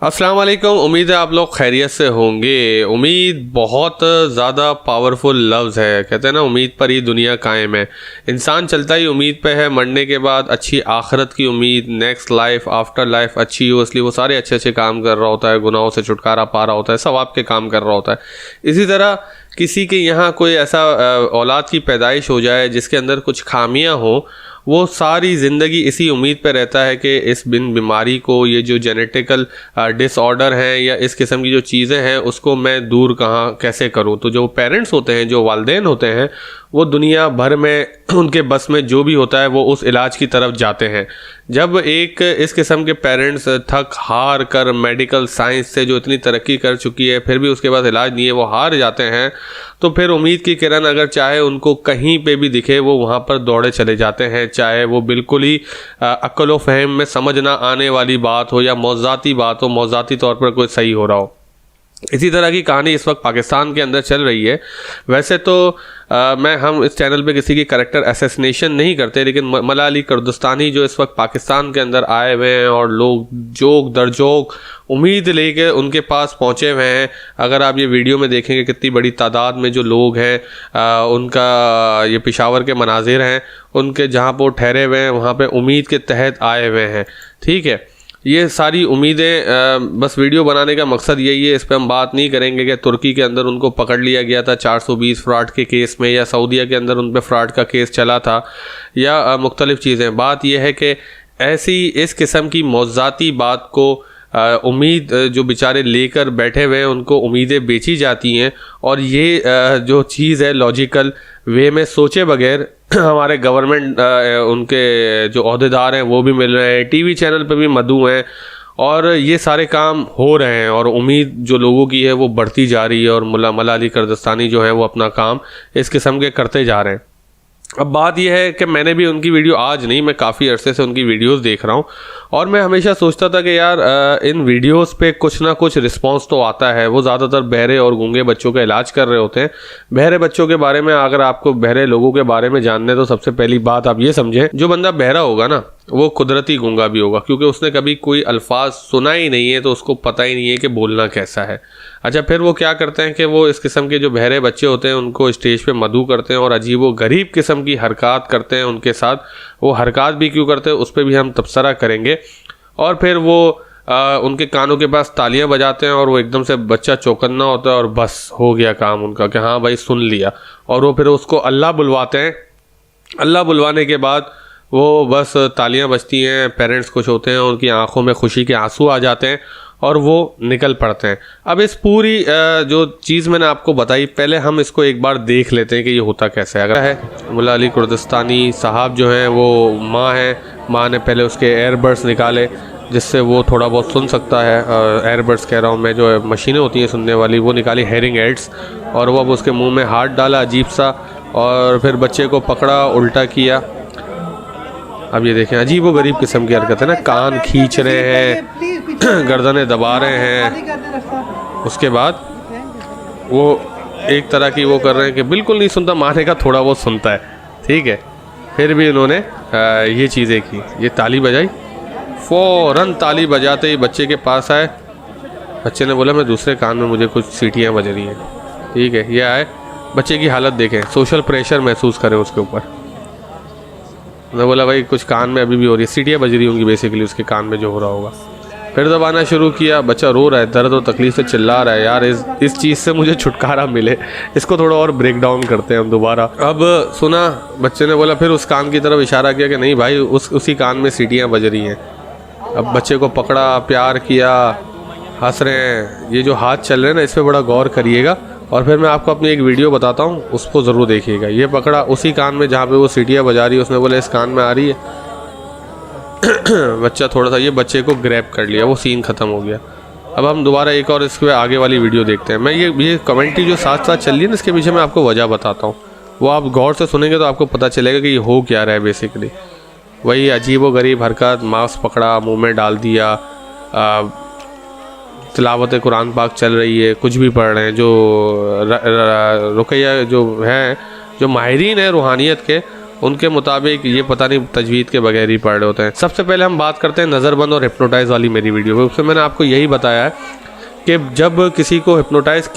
अस्सलाम वालेकुम। उम्मीद है आप लोग खैरियत से होंगे। उम्मीद बहुत ज़्यादा पावरफुल लफ्ज़ है। कहते हैं ना, उम्मीद पर ही दुनिया कायम है। इंसान चलता ही उम्मीद पे है। मरने के बाद अच्छी आखिरत की उम्मीद, नेक्स्ट लाइफ, आफ्टर लाइफ अच्छी हो, इसलिए वो सारे अच्छे अच्छे काम कर रहा होता है, गुनाहों से छुटकारा पा रहा होता है, सवाब के काम कर रहा होता है। इसी तरह किसी के यहाँ कोई ऐसा औलाद की पैदाइश हो जाए जिसके अंदर कुछ खामियाँ हों, वो सारी ज़िंदगी इसी उम्मीद पे रहता है कि इस बीमारी को, ये जो जेनेटिकल डिसऑर्डर हैं या इस किस्म की जो चीज़ें हैं, उसको मैं दूर कहाँ कैसे करूँ। तो जो पेरेंट्स होते हैं, जो वालिदैन होते हैं, वो दुनिया भर में उनके बस में जो भी होता है वो उस इलाज की तरफ जाते हैं। जब एक इस किस्म के पेरेंट्स थक हार कर मेडिकल साइंस से जो इतनी तरक्की कर चुकी है, फिर भी उसके पास इलाज नहीं है, वो हार जाते हैं, तो फिर उम्मीद की किरण अगर चाहे उनको कहीं पे भी दिखे, वो वहाँ पर दौड़े चले जाते हैं। चाहे वो बिल्कुल ही अक्ल व फहम में समझ ना आने वाली बात हो या मौज़ाती बात हो, मौज़ाती तौर पर कोई सही हो रहा हो। इसी तरह की कहानी इस वक्त पाकिस्तान के अंदर चल रही है। वैसे तो हम इस चैनल पे किसी की कैरेक्टर असैसिनेशन नहीं करते, लेकिन मलाला अली कुर्दिस्तानी जो इस वक्त पाकिस्तान के अंदर आए हुए हैं और लोग जोक दर जोक उम्मीद लेके उनके पास पहुंचे हुए हैं। अगर आप ये वीडियो में देखेंगे कितनी बड़ी तादाद में जो लोग हैं, उनका ये पेशावर के मनाजिर हैं, उनके जहाँ पर ठहरे हुए हैं वहाँ पर उम्मीद के तहत आए हुए हैं। ठीक है, ये सारी उम्मीदें, बस वीडियो बनाने का मकसद यही है। इस पर हम बात नहीं करेंगे कि तुर्की के अंदर उनको पकड़ लिया गया था 420 फ्रॉड के केस में, या सऊदीया के अंदर उन पर फ्रॉड का केस चला था, या मुख्तलिफ़ चीज़ें। बात यह है कि ऐसी इस किस्म की मौज़ाती बात को उम्मीद जो बेचारे लेकर बैठे हुए हैं, उनको उम्मीदें बेची जाती हैं। और ये जो चीज़ है लॉजिकल वे में सोचे बगैर हमारे गवर्नमेंट उनके जो ओहदेदार हैं वो भी मिल रहे हैं, टीवी चैनल पे भी मदऊ हैं, और ये सारे काम हो रहे हैं, और उम्मीद जो लोगों की है वो बढ़ती जा रही है। और मलाला अली कुर्दिस्तानी जो है वो अपना काम इस किस्म के करते जा रहे हैं। अब बात यह है कि मैंने भी उनकी वीडियो आज नहीं, मैं काफ़ी अरसे से उनकी वीडियोस देख रहा हूँ, और मैं हमेशा सोचता था कि यार इन वीडियोस पे कुछ ना कुछ रिस्पांस तो आता है। वो ज़्यादातर बहरे और गूंगे बच्चों का इलाज कर रहे होते हैं। बहरे बच्चों के बारे में, अगर आपको बहरे लोगों के बारे में जानना है, तो सबसे पहली बात आप ये समझें, जो बंदा बहरा होगा ना, वो कुदरती गूंगा भी होगा, क्योंकि उसने कभी कोई अल्फाज सुना ही नहीं है, तो उसको पता ही नहीं है कि बोलना कैसा है। अच्छा, फिर वो क्या करते हैं कि वो इस किस्म के जो बहरे बच्चे होते हैं उनको स्टेज पे मदऊ करते हैं और अजीब व गरीब किस्म की हरकत करते हैं उनके साथ। वो हरकत भी क्यों करते हैं उस पर भी हम तबसरा करेंगे। और फिर वो उनके कानों के पास तालियां बजाते हैं, और वो एकदम से बच्चा चौकन्ना होता है और बस हो गया काम उनका कि हाँ भाई सुन लिया। और वो फिर उसको अल्लाह बुलवाते हैं। अल्लाह बुलवाने के बाद वो बस तालियां बजती हैं, पेरेंट्स खुश होते हैं, उनकी आंखों में खुशी के आंसू आ जाते हैं और वो निकल पड़ते हैं। अब इस पूरी जो चीज़ मैंने आपको बताई, पहले हम इसको एक बार देख लेते हैं कि ये होता कैसे है। अगर है मलाला अली कुर्दिस्तानी साहब जो हैं वो माँ हैं, माँ ने पहले उसके एयरबड्स निकाले जिससे वो थोड़ा बहुत सुन सकता है। एयरबड्स कह रहा हूँ मैं, जो मशीनें होती हैं सुनने वाली, वो निकाली, हेयरिंग एड्स, और वो अब उसके मुँह में हाथ डाला अजीब सा, और फिर बच्चे को पकड़ा, उल्टा किया। अब ये देखें, अजीब व गरीब किस्म की हरकत है ना, कान खींच रहे हैं, गर्दनें दबा रहे हैं। उसके बाद वो एक तरह की वो कर रहे हैं कि बिल्कुल नहीं सुनता, मारने का थोड़ा बहुत सुनता है। ठीक है, फिर भी उन्होंने ये चीज़ें की। ये ताली बजाई, फ़ौरन ताली बजाते ही बच्चे के पास आए। बच्चे ने बोला मैं दूसरे कान में मुझे कुछ सीटियाँ बज रही हैं। ठीक है, ये आए, बच्चे की हालत देखें, सोशल प्रेशर महसूस करें उसके ऊपर। मैं बोला भाई कुछ कान में अभी भी हो रही है, सीटियाँ बज रही होंगी बेसिकली उसके कान में जो हो रहा होगा। फिर दबाना शुरू किया, बच्चा रो रहा है, दर्द और तकलीफ से चिल्ला रहा है। यार इस चीज़ से मुझे छुटकारा मिले, इसको थोड़ा और ब्रेक डाउन करते हैं हम दोबारा। अब सुना, बच्चे ने बोला, फिर उस कान की तरफ इशारा किया कि नहीं भाई उसी कान में सीटियाँ बज रही हैं। अब बच्चे को पकड़ा, प्यार किया, हंस रहे हैं। ये जो हाथ चल रहे हैं ना, इस पर बड़ा गौर करिएगा, और फिर मैं आपको अपनी एक वीडियो बताता हूँ, उसको ज़रूर देखिएगा। ये पकड़ा उसी कान में जहाँ पे वो सीटियाँ बजा रही है, उसने बोला इस कान में आ रही है। बच्चा थोड़ा सा, ये बच्चे को ग्रैब कर लिया, वो सीन ख़त्म हो गया। अब हम दोबारा एक और इसके आगे वाली वीडियो देखते हैं। मैं ये कमेंट्री जो साथ साथ चल रही है ना, इसके पीछे मैं आपको वजह बताता हूँ, वो आप गौर से सुनेंगे तो आपको पता चलेगा कि ये हो क्या रहा है। बेसिकली वही अजीब व गरीब हरकत, मास्क पकड़ा, मुँह में डाल दिया, तिलावत कुरान पाक चल रही है, कुछ भी पढ़ रहे हैं। जो रुकैया जो हैं, जो माहिरीन हैं रूहानियत के, उनके मुताबिक ये पता नहीं तजवीज़ के बगैर ही पढ़ रहे होते हैं। सबसे पहले हम बात करते हैं नज़रबंद और हिप्नोटाइज वाली मेरी वीडियो में। उसमें मैंने आपको यही बताया है कि जब किसी को हिप्नोटाइज़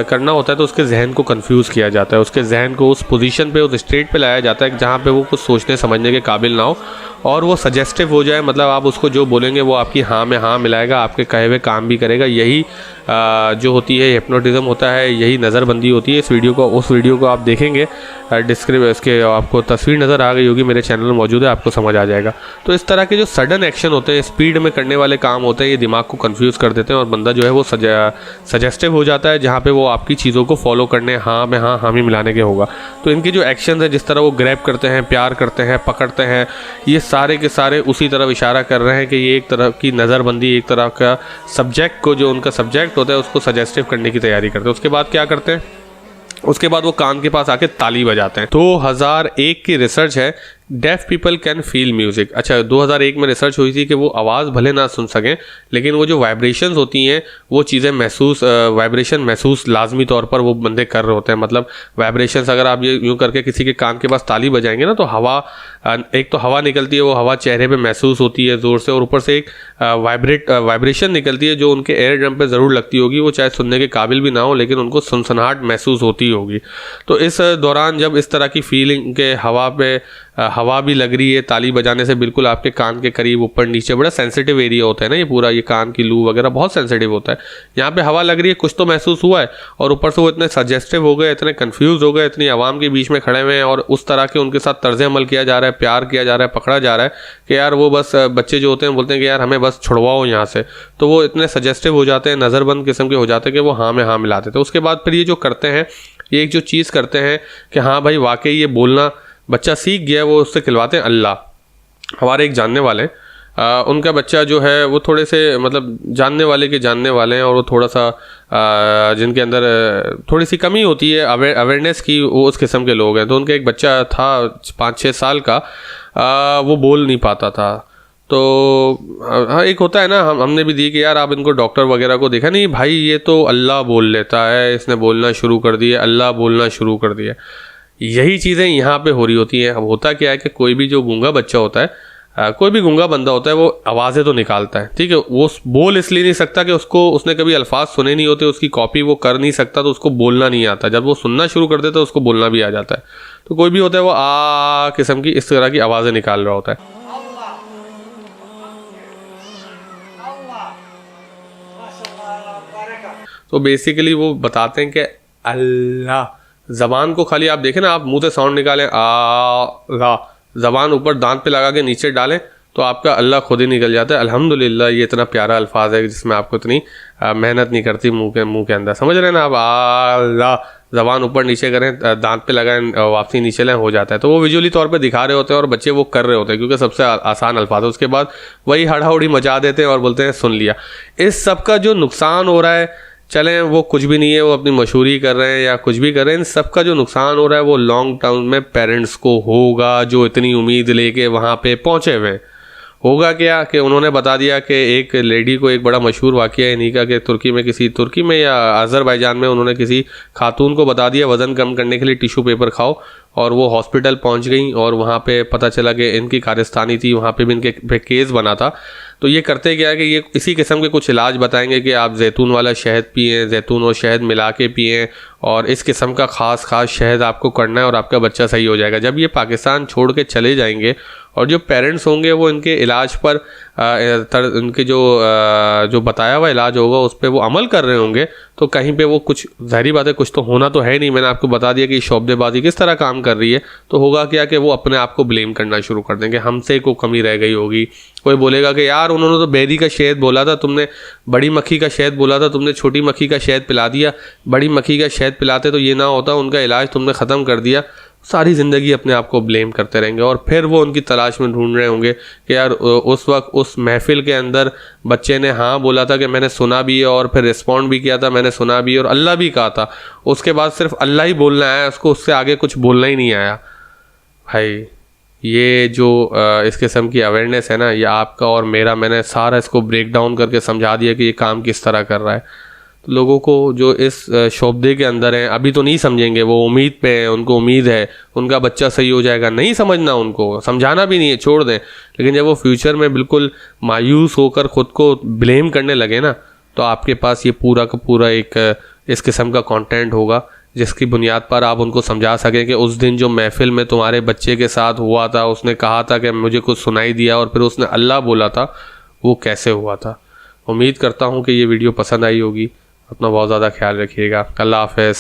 करना होता है तो उसके जहन को कंफ्यूज किया जाता है, उसके जहन को उस पोजीशन पे, उस स्टेट पे लाया जाता है जहाँ पे वो कुछ सोचने समझने के काबिल ना हो और वो सजेस्टिव हो जाए। मतलब आप उसको जो बोलेंगे वो आपकी हाँ में हाँ मिलाएगा, आपके कहे हुए काम भी करेगा। यही जो होती है हिप्नोटिज़म होता है, यही नज़रबंदी होती है। उस वीडियो को आप देखेंगे, इसके आपको तस्वीर नज़र आ गई होगी, मेरे चैनल में मौजूद है, आपको समझ आ जाएगा। तो इस तरह के जो सडन एक्शन होते हैं, स्पीड में करने वाले काम होते हैं, ये दिमाग को कंफ्यूज कर देते हैं और बंदा जो है वो सजेस्टिव हो जाता है, जहाँ पे वो आपकी चीज़ों को फॉलो करने, हाँ में हाँ हामी मिलाने के होगा। तो इनके जो एक्शन है, जिस तरह वो ग्रैब करते हैं, प्यार करते हैं, पकड़ते हैं, ये सारे के सारे उसी तरफ इशारा कर रहे हैं कि ये एक तरह की नज़रबंदी, एक तरह का सब्जेक्ट को, जो उनका सब्जेक्ट होता है उसको सजेस्टिव करने की तैयारी करते हैं। उसके बाद क्या करते हैं, उसके बाद वो कान के पास आके ताली बजाते हैं। 2001 की रिसर्च है, deaf people can feel music. अच्छा, 2001 में रिसर्च हुई थी कि वो आवाज़ भले ना सुन सकें लेकिन वो जो वाइब्रेशंस होती हैं वो चीज़ें वाइब्रेशन महसूस लाजमी तौर पर वो बंदे कर रहे होते हैं। मतलब वाइब्रेशंस अगर आप ये यूँ करके किसी के कान के पास ताली बजाएंगे ना, तो हवा, एक तो हवा निकलती है, वो हवा चेहरे पे महसूस होती है ज़ोर से, और ऊपर से एक वाइब्रेशन निकलती है जो उनके एयर ड्रम पे ज़रूर लगती होगी। वो चाहे सुनने के काबिल भी ना हो लेकिन उनको सनसनाहट महसूस होती होगी। तो इस दौरान जब इस तरह की फीलिंग के हवा भी लग रही है ताली बजाने से बिल्कुल आपके कान के करीब, ऊपर नीचे, बड़ा सेंसिटिव एरिया होता है ना ये पूरा, ये कान की लू वगैरह बहुत सेंसिटिव होता है। यहाँ पे हवा लग रही है, कुछ तो महसूस हुआ है, और ऊपर से वो इतने सजेस्टिव हो गए, इतने कंफ्यूज हो गए, इतनी आवाम के बीच में खड़े हुए हैं और उस तरह के उनके साथ तर्ज अमल किया जा रहा है, प्यार किया जा रहा है, पकड़ा जा रहा है कि यार वो बस, बच्चे जो होते हैं बोलते हैं कि यार हमें बस छुड़वाओ यहाँ से। तो वो इतने सजेस्टिव हो जाते हैं, नज़रबंद किस्म के हो जाते हैं कि वो हाँ में हाँ मिलाते थे। उसके बाद फिर ये जो करते हैं, ये एक जो चीज़ करते हैं कि हाँ भाई वाकई ये बोलना बच्चा सीख गया, वो उससे खिलवाते हैं अल्लाह। हमारे एक जानने वाले, उनका बच्चा जो है वो थोड़े से मतलब जानने वाले हैं और वो थोड़ा सा जिनके अंदर थोड़ी सी कमी होती है अवेयरनेस की, वो उस किस्म के लोग हैं। तो उनका एक बच्चा था 5-6 साल का, वो बोल नहीं पाता था। तो हाँ, एक होता है ना, हमने भी दी कि यार आप इनको डॉक्टर वगैरह को देखा, नहीं भाई ये तो अल्लाह बोल लेता है, इसने बोलना शुरू कर दिया, अल्लाह बोलना शुरू कर दिया। यही चीज़ें यहाँ पे हो रही होती हैं। अब होता क्या है कि कोई भी जो गूंगा बच्चा होता है, कोई भी गूंगा बंदा होता है, वो आवाज़ें तो निकालता है, ठीक है, वो बोल इसलिए नहीं सकता कि उसने कभी अल्फाज सुने नहीं होते, उसकी कॉपी वो कर नहीं सकता, तो उसको बोलना नहीं आता। जब वो सुनना शुरू कर देता है उसको बोलना भी आ जाता है। तो कोई भी होता है वो आ किस्म की इस तरह की आवाज़ें निकाल रहा होता है। तो बेसिकली वो बताते हैं कि अल्लाह, ज़बान को खाली आप देखें ना, आप मुंह से साउंड निकालें आ, ज़बान ऊपर दांत पे लगा के नीचे डालें तो आपका अल्लाह खुद ही निकल जाता है। अल्हम्दुलिल्लाह, ये इतना प्यारा अल्फाज है जिसमें आपको इतनी मेहनत नहीं करती मुंह के अंदर, समझ रहे हैं ना आप। अल्लाह, ज़बान ऊपर नीचे करें, दांत पे लगाएं, वापसी नीचे लें, हो जाता है। तो वो विजुअली तौर पे दिखा रहे होते हैं और बच्चे वो कर रहे होते हैं क्योंकि सबसे आसान अल्फाज है। उसके बाद वही हड़ाहुड़ी मचा देते हैं और बोलते हैं सुन लिया। इस सब का जो नुकसान हो रहा है, चलें वो कुछ भी नहीं है, वो अपनी मशहूरी कर रहे हैं या कुछ भी कर रहे हैं, इन सब का जो नुकसान हो रहा है वो लॉन्ग टर्म में पेरेंट्स को होगा, जो इतनी उम्मीद लेके वहाँ पे पहुँचे हुए हैं। होगा क्या कि उन्होंने बता दिया कि एक लेडी को, एक बड़ा मशहूर वाक़या है इन्हीं का, कि तुर्की में या अज़रबैजान में उन्होंने किसी खातून को बता दिया वज़न कम करने के लिए टिश्यू पेपर खाओ, और वो हॉस्पिटल पहुंच गई और वहाँ पे पता चला कि इनकी कारस्तानी थी, वहाँ पे भी इनके पे केस बना था। तो ये करते क्या है कि ये इसी किस्म के कुछ इलाज बताएंगे कि आप जैतून वाला शहद पिएं, जैतून और शहद मिला के पिएं, और इस किस्म का ख़ास शहद आपको करना है और आपका बच्चा सही हो जाएगा। जब ये पाकिस्तान छोड़ के चले जाएंगे और जो पेरेंट्स होंगे वो इनके इलाज पर इनके जो बताया हुआ इलाज होगा उस पर वो अमल कर रहे होंगे, तो कहीं पे वो कुछ, ज़ाहिर बात है कुछ तो होना तो है नहीं। मैंने आपको बता दिया कि शोबदेबाजी किस तरह काम कर रही है। तो होगा क्या कि वो अपने आप को ब्लेम करना शुरू कर देंगे, हमसे को कमी रह गई होगी। कोई बोलेगा कि यार उन्होंने तो बेरी का शहद बोला था, तुमने बड़ी मक्खी का शहद बोला था, तुमने छोटी मक्खी का शहद पिला दिया, बड़ी मक्खी का शहद पिलाते तो ये ना होता, उनका इलाज तुमने ख़त्म कर दिया। सारी ज़िंदगी अपने आप को ब्लेम करते रहेंगे और फिर वो उनकी तलाश में ढूंढ रहे होंगे कि यार उस वक्त उस महफिल के अंदर बच्चे ने हाँ बोला था कि मैंने सुना भी है, और फिर रिस्पॉन्ड भी किया था, मैंने सुना भी और अल्लाह भी कहा था। उसके बाद सिर्फ अल्लाह ही बोलना आया, उसको उससे आगे कुछ बोलना ही नहीं आया। भाई ये जो इस किस्म की अवेयरनेस है ना, ये आपका और मेरा, मैंने सारा इसको ब्रेक डाउन करके समझा दिया कि ये काम किस तरह कर रहा है। लोगों को जो इस शोबदे के अंदर हैं अभी तो नहीं समझेंगे, वो उम्मीद पे हैं, उनको उम्मीद है उनका बच्चा सही हो जाएगा, नहीं समझना, उनको समझाना भी नहीं है, छोड़ दें। लेकिन जब वो फ्यूचर में बिल्कुल मायूस होकर ख़ुद को ब्लेम करने लगे ना, तो आपके पास ये पूरा का पूरा एक इस किस्म का कंटेंट होगा जिसकी बुनियाद पर आप उनको समझा सकें कि उस दिन जो महफिल में तुम्हारे बच्चे के साथ हुआ था, उसने कहा था कि मुझे कुछ सुनाई दिया और फिर उसने अल्लाह बोला था, वो कैसे हुआ था। उम्मीद करता हूँ कि ये वीडियो पसंद आई होगी। अपना बहुत ज़्यादा ख्याल रखिएगा। अल्लाह हाफ़िज़।